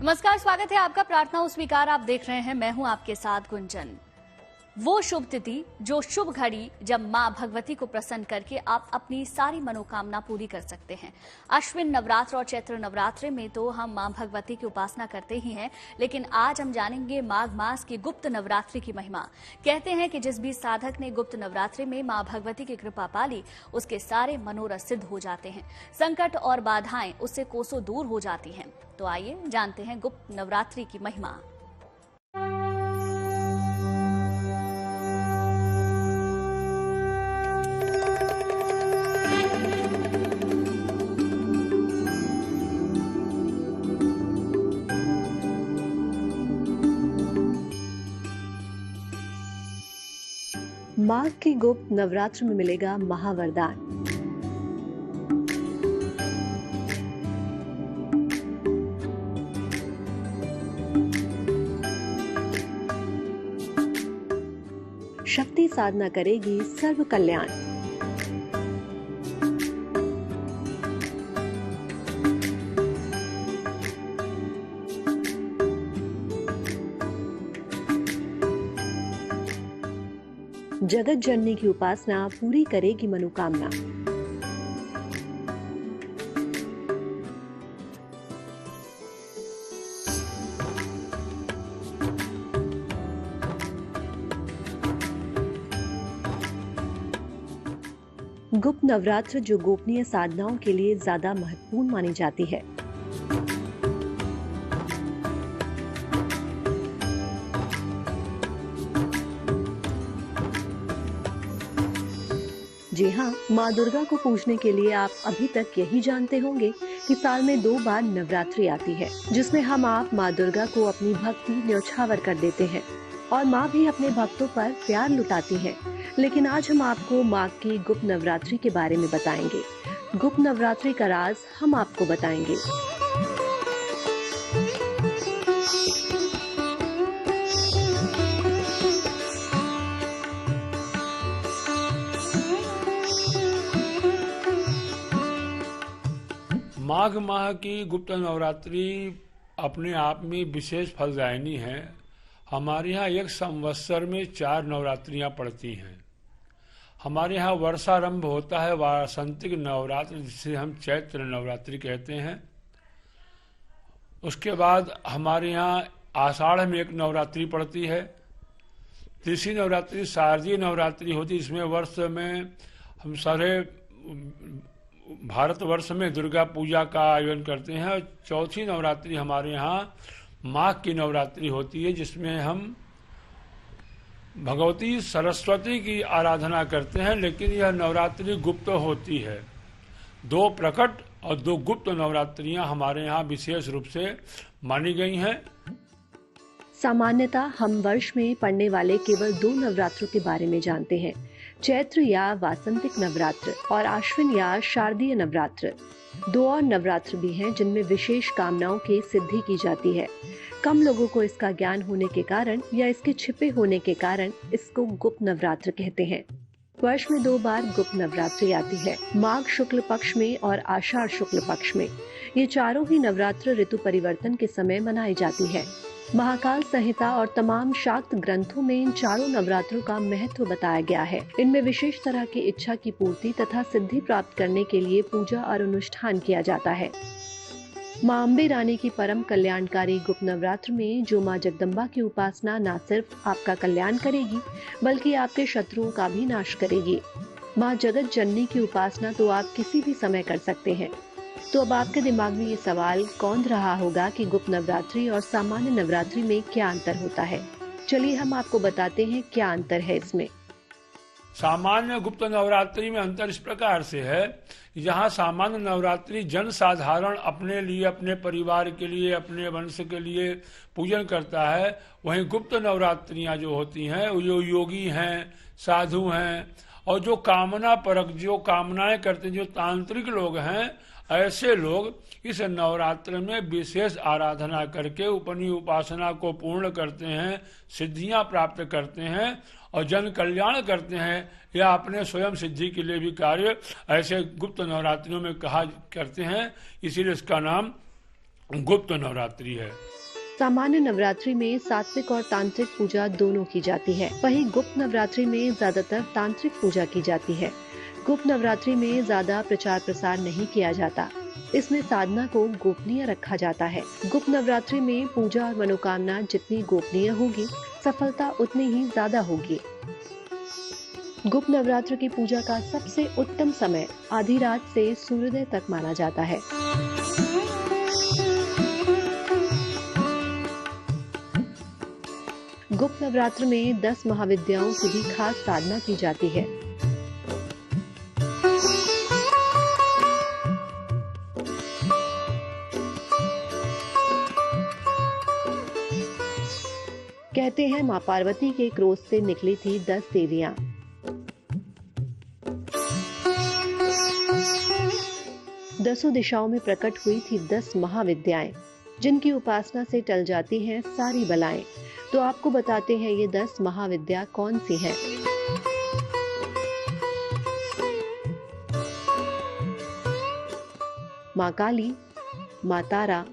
नमस्कार, स्वागत है आपका प्रार्थना स्वीकार। आप देख रहे हैं, मैं हूं आपके साथ गुंजन। वो शुभ तिथि, जो शुभ घड़ी जब मां भगवती को प्रसन्न करके आप अपनी सारी मनोकामना पूरी कर सकते हैं। अश्विन नवरात्र और चैत्र नवरात्र में तो हम मां भगवती की उपासना करते ही हैं, लेकिन आज हम जानेंगे माघ मास की गुप्त नवरात्रि की महिमा। कहते हैं कि जिस भी साधक ने गुप्त नवरात्रि में मां भगवती की कृपा पाली, उसके सारे मनोरथ सिद्ध हो जाते हैं, संकट और बाधाएं उससे कोसों दूर हो जाती हैं। तो आइए जानते हैं गुप्त नवरात्रि की महिमा। माघ की गुप्त नवरात्र में मिलेगा महावरदान। शक्ति साधना करेगी सर्व कल्याण। जगत जननी की उपासना पूरी करेगी मनोकामना। गुप्त नवरात्र जो गोपनीय साधनाओं के लिए ज्यादा महत्वपूर्ण मानी जाती है। जी हाँ, माँ दुर्गा को पूजने के लिए आप अभी तक यही जानते होंगे कि साल में 2 बार नवरात्रि आती है, जिसमें हम आप माँ दुर्गा को अपनी भक्ति न्यौछावर कर देते हैं और माँ भी अपने भक्तों पर प्यार लुटाती है। लेकिन आज हम आपको माघ की गुप्त नवरात्रि के बारे में बताएंगे। गुप्त नवरात्रि का राज हम आपको बताएंगे। माघ माह की गुप्त नवरात्रि अपने आप में विशेष फलदायिनी है। हमारे यहाँ एक संवत्सर में 4 नवरात्रियां पड़ती हैं। हमारे यहाँ वर्षारंभ होता है वासंतिक नवरात्र, जिसे हम चैत्र नवरात्रि कहते हैं। उसके बाद हमारे यहाँ आषाढ़ में एक नवरात्रि पड़ती है। तीसरी नवरात्रि शारदीय नवरात्रि होती है। इसमें वर्ष में हम सारे भारतवर्ष में दुर्गा पूजा का आयोजन करते हैं। और चौथी नवरात्रि हमारे यहाँ माघ की नवरात्रि होती है, जिसमें हम भगवती सरस्वती की आराधना करते हैं। लेकिन यह नवरात्रि गुप्त होती है। 2 प्रकट और 2 गुप्त नवरात्रियां हमारे यहाँ विशेष रूप से मानी गई हैं। सामान्यतः हम वर्ष में पड़ने वाले केवल 2 नवरात्रों के बारे में जानते हैं, चैत्र या वासंतिक नवरात्र और आश्विन या शारदीय नवरात्र। 2 और नवरात्र भी हैं जिनमें विशेष कामनाओं की सिद्धि की जाती है। कम लोगों को इसका ज्ञान होने के कारण या इसके छिपे होने के कारण इसको गुप्त नवरात्र कहते हैं। वर्ष में 2 बार गुप्त नवरात्रि आती है, माघ शुक्ल पक्ष में और आषाढ़ शुक्ल पक्ष में। ये चारों ही नवरात्र ऋतु परिवर्तन के समय मनाई जाती है। महाकाल संहिता और तमाम शाक्त ग्रंथों में इन चारों नवरात्रों का महत्व बताया गया है। इनमें विशेष तरह की इच्छा की पूर्ति तथा सिद्धि प्राप्त करने के लिए पूजा और अनुष्ठान किया जाता है। माँ अम्बे रानी की परम कल्याणकारी गुप्त नवरात्र में जो माँ जगदम्बा की उपासना न सिर्फ आपका कल्याण करेगी, बल्कि आपके शत्रुओं का भी नाश करेगी। माँ जगत जननी की उपासना तो आप किसी भी समय कर सकते हैं। तो अब आपके दिमाग में ये सवाल कौन रहा होगा कि गुप्त नवरात्रि और सामान्य नवरात्रि में क्या अंतर होता है। चलिए हम आपको बताते हैं क्या अंतर है इसमें। सामान्य गुप्त नवरात्रि में अंतर इस प्रकार से है, जहाँ सामान्य नवरात्रि जन साधारण अपने लिए, अपने परिवार के लिए, अपने वंश के लिए पूजन करता है। वहीं गुप्त नवरात्रियां जो होती हैं, वो जो योगी हैं, साधु हैं और जो कामना परक, जो कामनाएं करते हैं, जो तांत्रिक लोग हैं, ऐसे लोग इस नवरात्र में विशेष आराधना करके अपनी उपासना को पूर्ण करते हैं, सिद्धियां प्राप्त करते हैं और जन कल्याण करते हैं या अपने स्वयं सिद्धि के लिए भी कार्य ऐसे गुप्त नवरात्रियों में कहा करते हैं। इसीलिए इसका नाम गुप्त नवरात्रि है। सामान्य नवरात्रि में सात्विक और तांत्रिक पूजा दोनों की जाती है। वहीं गुप्त नवरात्रि में ज्यादातर तांत्रिक पूजा की जाती है। गुप्त नवरात्रि में ज्यादा प्रचार प्रसार नहीं किया जाता। इसमें साधना को गोपनीय रखा जाता है। गुप्त नवरात्रि में पूजा और मनोकामना जितनी गोपनीय होगी, सफलता उतनी ही ज्यादा होगी। गुप्त नवरात्र की पूजा का सबसे उत्तम समय आधी रात से सूर्योदय तक माना जाता है। गुप्त नवरात्र में 10 महाविद्याओं की भी खास साधना की जाती है। कहते हैं मां पार्वती के क्रोध से निकली थी 10 देवियां। दसों दिशाओं में प्रकट हुई थी 10 महाविद्याएं, जिनकी उपासना से टल जाती हैं सारी बलाएं। तो आपको बताते हैं ये 10 महाविद्या कौन सी हैं। माँ काली, माँ तारा,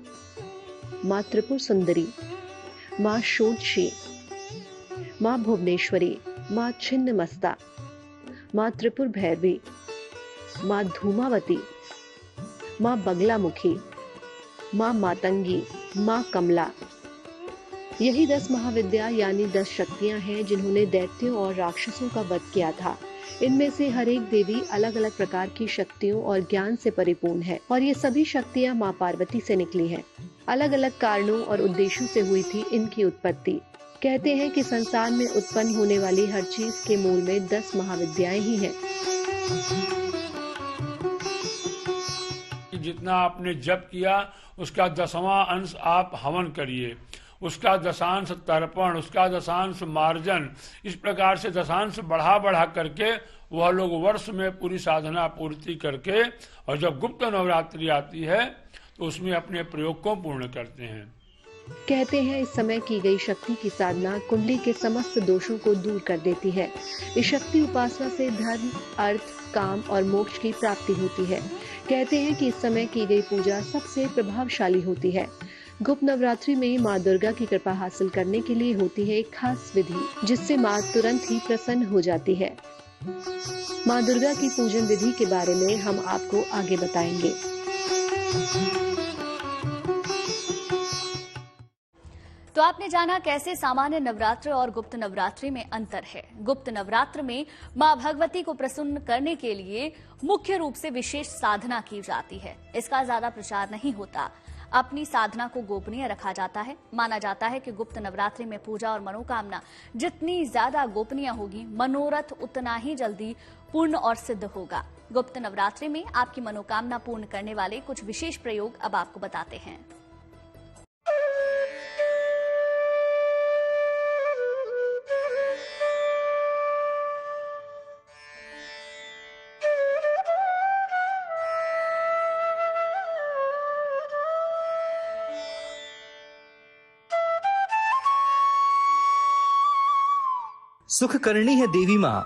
माँ त्रिपुर सुंदरी, माँ षोडशी, माँ भुवनेश्वरी, माँ छिन्नमस्ता, माँ त्रिपुर भैरवी, माँ धूमावती, माँ बगलामुखी, माँ मातंगी, माँ कमला। यही 10 महाविद्या यानी 10 शक्तियां हैं जिन्होंने दैत्यों और राक्षसों का वध किया था। इनमें से हर एक देवी अलग अलग प्रकार की शक्तियों और ज्ञान से परिपूर्ण है और ये सभी शक्तियां माँ पार्वती से निकली हैं। अलग अलग कारणों और उद्देश्यों से हुई थी इनकी उत्पत्ति। कहते हैं कि संसार में उत्पन्न होने वाली हर चीज के मूल में 10 महाविद्याएं ही हैं। जितना आपने जप किया उसका 10वां अंश आप हवन करिए, उसका दशांश तर्पण, उसका दशांश मार्जन, इस प्रकार से दशांश बढ़ा बढ़ा करके वह लोग वर्ष में पूरी साधना पूर्ति करके और जब गुप्त नवरात्रि आती है तो उसमें अपने प्रयोग को पूर्ण करते हैं। कहते हैं इस समय की गई शक्ति की साधना कुंडली के समस्त दोषों को दूर कर देती है। इस शक्ति उपासना से धर्म, अर्थ, काम और मोक्ष की प्राप्ति होती है। कहते हैं कि इस समय की गई पूजा सबसे प्रभावशाली होती है। गुप्त नवरात्रि में माँ दुर्गा की कृपा हासिल करने के लिए होती है एक खास विधि, जिससे माँ तुरंत ही प्रसन्न हो जाती है। माँ दुर्गा की पूजन विधि के बारे में हम आपको आगे बताएंगे। तो आपने जाना कैसे सामान्य नवरात्र और गुप्त नवरात्रि में अंतर है। गुप्त नवरात्र में मां भगवती को प्रसन्न करने के लिए मुख्य रूप से विशेष साधना की जाती है। इसका ज्यादा प्रचार नहीं होता। अपनी साधना को गोपनीय रखा जाता है। माना जाता है कि गुप्त नवरात्रि में पूजा और मनोकामना जितनी ज्यादा गोपनीय होगी, मनोरथ उतना ही जल्दी पूर्ण और सिद्ध होगा। गुप्त नवरात्रि में आपकी मनोकामना पूर्ण करने वाले कुछ विशेष प्रयोग अब आपको बताते हैं। सुख करनी है देवी मां,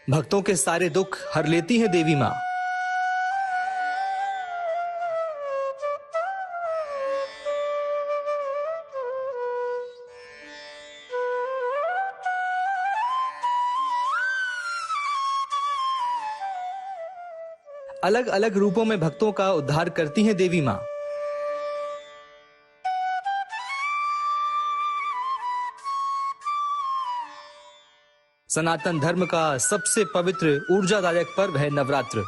भक्तों के सारे दुख हर लेती है देवी मां। अलग अलग रूपों में भक्तों का उद्धार करती हैं देवी मां। सनातन धर्म का सबसे पवित्र ऊर्जादायक पर्व है नवरात्र।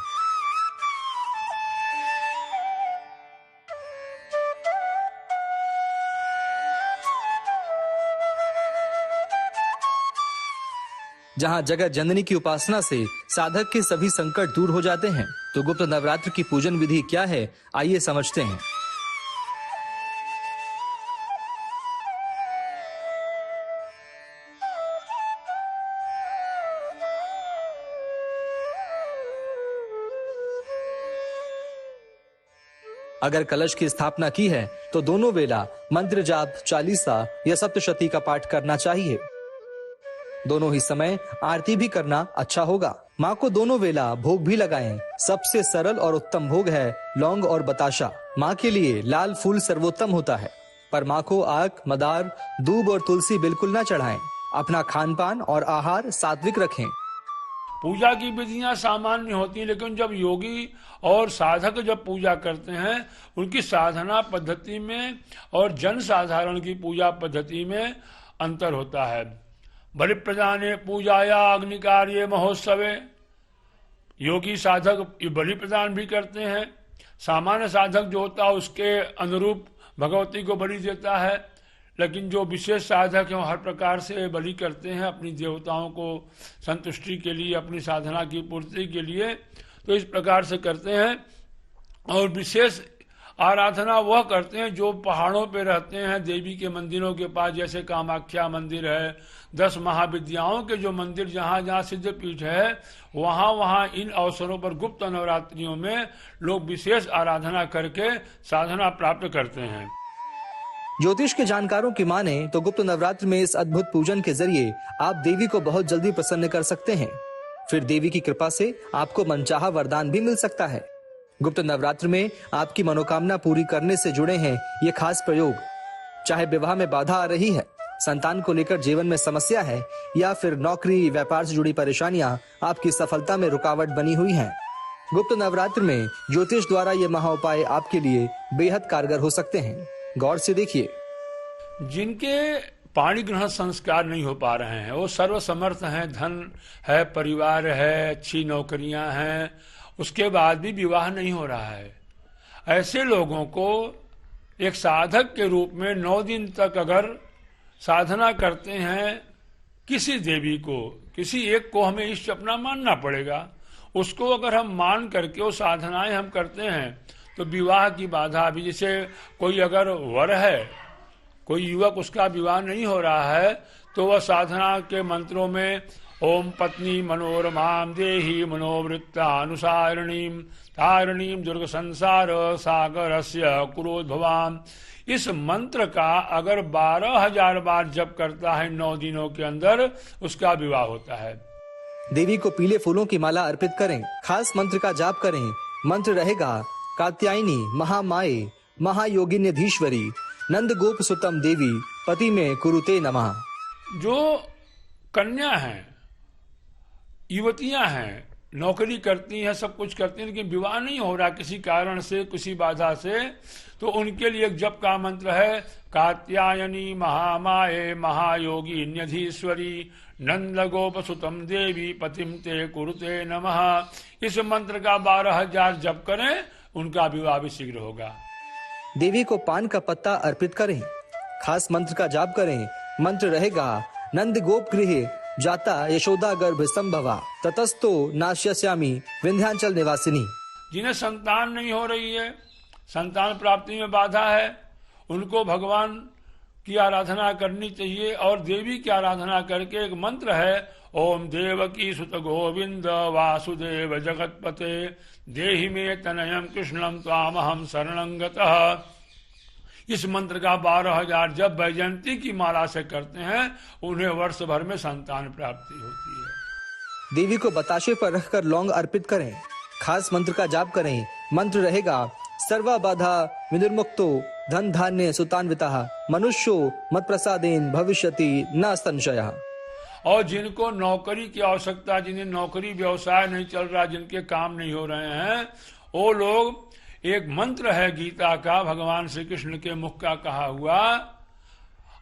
जहां जगत जननी की उपासना से साधक के सभी संकट दूर हो जाते हैं, तो गुप्त नवरात्र की पूजन विधि क्या है, आइए समझते हैं। अगर कलश की स्थापना की है तो दोनों वेला मंत्र जाप, चालीसा या सप्तशती का पाठ करना चाहिए। दोनों ही समय आरती भी करना अच्छा होगा। माँ को दोनों वेला भोग भी लगाएं। सबसे सरल और उत्तम भोग है लौंग और बताशा। माँ के लिए लाल फूल सर्वोत्तम होता है, पर माँ को आक, मदार, दूब और तुलसी बिल्कुल न चढ़ाएं। अपना खान पान और आहार सात्विक रखें। पूजा की विधियां सामान्य होती हैं, लेकिन जब योगी और साधक जब पूजा करते हैं उनकी साधना पद्धति में और जन साधारण की पूजा पद्धति में अंतर होता है। बलि प्रदाने पूजाया अग्नि कार्य महोत्सवे, योगी साधक बलि प्रदान भी करते हैं। सामान्य साधक जो होता है उसके अनुरूप भगवती को बलि देता है, लेकिन जो विशेष साधक हैं हर प्रकार से बलि करते हैं अपनी देवताओं को संतुष्टि के लिए, अपनी साधना की पूर्ति के लिए। तो इस प्रकार से करते हैं। और विशेष आराधना वह करते हैं जो पहाड़ों पे रहते हैं, देवी के मंदिरों के पास, जैसे कामाख्या मंदिर है, 10 महाविद्याओं के जो मंदिर जहाँ जहाँ सिद्धपीठ है, वहाँ इन अवसरों पर गुप्त नवरात्रियों में लोग विशेष आराधना करके साधना प्राप्त करते हैं। ज्योतिष के जानकारों की माने तो गुप्त नवरात्र में इस अद्भुत पूजन के जरिए आप देवी को बहुत जल्दी प्रसन्न कर सकते हैं। फिर देवी की कृपा से आपको मनचाहा वरदान भी मिल सकता है। गुप्त नवरात्र में आपकी मनोकामना पूरी करने से जुड़े हैं ये खास प्रयोग। चाहे विवाह में बाधा आ रही है, संतान को लेकर जीवन में समस्या है, या फिर नौकरी व्यापार से जुड़ी परेशानियां आपकी सफलता में रुकावट बनी हुई हैं, गुप्त नवरात्र में ज्योतिष द्वारा ये महा उपाय आपके लिए बेहद कारगर हो सकते हैं। गौर से देखिए। जिनके पाणी ग्रहण संस्कार नहीं हो पा रहे हैं, वो सर्वसमर्थ हैं, धन है, परिवार है, अच्छी नौकरियां हैं, उसके बाद भी विवाह नहीं हो रहा है, ऐसे लोगों को एक साधक के रूप में 9 दिन तक अगर साधना करते हैं, किसी देवी को, किसी एक को हमें इष्ट अपना मानना पड़ेगा। उसको अगर हम मान करके वो साधनाएं हम करते हैं तो विवाह की बाधा भी, जैसे कोई अगर वर है, कोई युवक उसका विवाह नहीं हो रहा है, तो वह साधना के मंत्रों में ओम पत्नी मनोरमाम देहि मनोवृत्तानुसारिणीम तारिणीम दुर्ग संसार सागरस्य कुरोद्भवाम, इस मंत्र का अगर 12,000 बार जप करता है 9 दिनों के अंदर, उसका विवाह होता है। देवी को पीले फूलों की माला अर्पित करें। खास मंत्र का जाप करें। मंत्र रहेगा कात्यायनी महामाये महायोगिन्यधीश्वरी नंद गोप सुतम देवी पति में कुरुते नमः। जो कन्या हैं, युवतियां हैं, नौकरी करती हैं, सब कुछ करती हैं, लेकिन विवाह नहीं हो रहा किसी कारण से, किसी बाधा से, तो उनके लिए एक जप का मंत्र है कात्यायनी महामाये महायोगी न्यधीश्वरी नंद गोप सुतम देवी पतिम ते कुरुते नमः। इस मंत्र का 12,000 जप करें, उनका विवाह भी शीघ्र होगा। देवी को पान का पत्ता अर्पित करें। खास मंत्र का जाप करें। मंत्र रहेगा नंद गोप गृहे जाता यशोदा गर्भ संभवा ततस्तो नाश्यस्यामि विंध्याचल निवासिनी। जिन्हें संतान नहीं हो रही है, संतान प्राप्ति में बाधा है, उनको भगवान की आराधना करनी चाहिए। और देवी की आराधना करके एक मंत्र है ओम देवकी सुत गोविंद वासुदेव जगतपते देहि में तनयम कृष्णम त्वामहम शरणं गतः। इस मंत्र का 12,000 जब वैजयंती की माला से करते हैं, उन्हें वर्ष भर में संतान प्राप्ति होती है। देवी को बताशे पर रखकर लौंग अर्पित करें। खास मंत्र का जाप करें। मंत्र रहेगा सर्वा बाधा विनिर्मुक्तो धन धान्य सुतान्विता मनुष्यो मत प्रसादेन भविष्यति न संशयः। और जिनको नौकरी की आवश्यकता, जिन्हें नौकरी व्यवसाय नहीं चल रहा, जिनके काम नहीं हो रहे हैं, वो लोग, एक मंत्र है गीता का, भगवान श्री कृष्ण के मुख का कहा हुआ,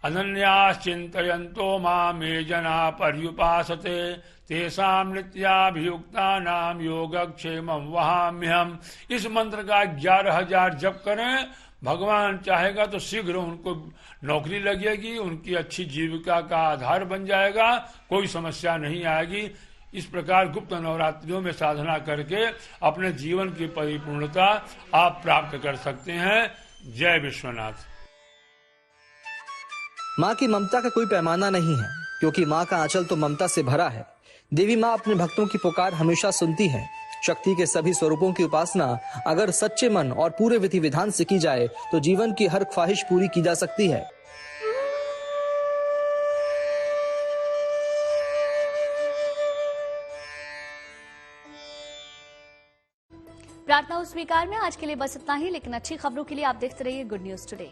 अनन्यास चिंतयन्तो माम ये जना पर्युपासते तेषां नित्याभियुक्तानां योगक्षेमं वहाम्यहम्। इस मंत्र का 11,000 जप करें। भगवान चाहेगा तो शीघ्र उनको नौकरी लगेगी, उनकी अच्छी जीविका का आधार बन जाएगा, कोई समस्या नहीं आएगी। इस प्रकार गुप्त नवरात्रियों में साधना करके अपने जीवन की परिपूर्णता आप प्राप्त कर सकते हैं। जय विश्वनाथ। माँ की ममता का कोई पैमाना नहीं है, क्योंकि माँ का आंचल तो ममता से भरा है। देवी माँ अपने भक्तों की पुकार हमेशा सुनती है। शक्ति के सभी स्वरूपों की उपासना अगर सच्चे मन और पूरे विधि विधान से की जाए तो जीवन की हर ख्वाहिश पूरी की जा सकती है। प्रार्थना स्वीकार में आज के लिए बस इतना ही, लेकिन अच्छी खबरों के लिए आप देखते रहिए गुड न्यूज टुडे।